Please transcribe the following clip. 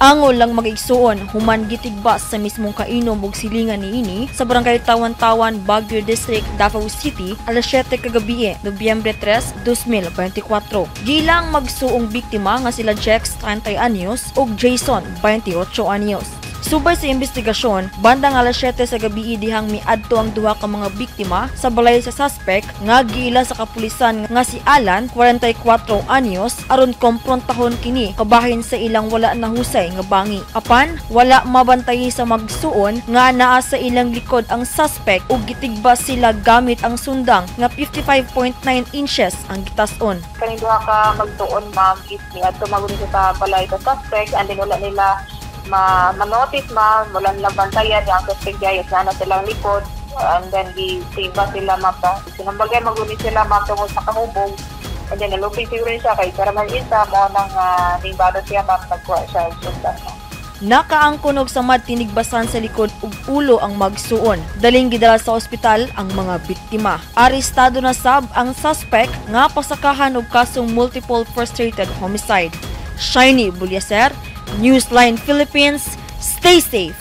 Angol lang mag-igsuon human gitigbas sa mismong kainom ug silingan niini sa barangay Tawan-Tawan, Baguio District, Davao City, alas 7 kagabi, Nobyembre 3, 2024. Gilang magsuong biktima nga sila Jex 30 anyos ug Jason 28 anyos. Subay sa investigasyon, bandang alas 7 sa gabi dihang miadto ang duha ka mga biktima sa balay sa suspect nga giila sa kapulisan nga si Alan 44 anyos aron komprontahon kini kabahin sa ilang wala nahusay nga bangi. Apan wala mabantayi sa magsuon nga naa sa ilang likod ang suspect ug gitigbas sila gamit ang sundang nga 55.9 inches ang gitas-on. Kaning duha ka magtuon ma'am is miadto maguni sa balay sa suspect and then wala nila ma-notice wala nilang bantayan ang suspect gayos na silang likod and then gitimba sila mapa. Sinambagay maguni sila tungod sa kahubog and then nalupin siguro siya kay para mag-isa mo nang nimbado siya nagkuha siya sundan. Nakaangkunog sa mad tinigbasan sa likod ug ulo ang magsuon. Daling gidala sa ospital ang mga biktima. Arestado na sab ang suspect nga pasakahan og kasong multiple frustrated homicide. Shiny Bulyaser, Newsline Philippines, stay safe!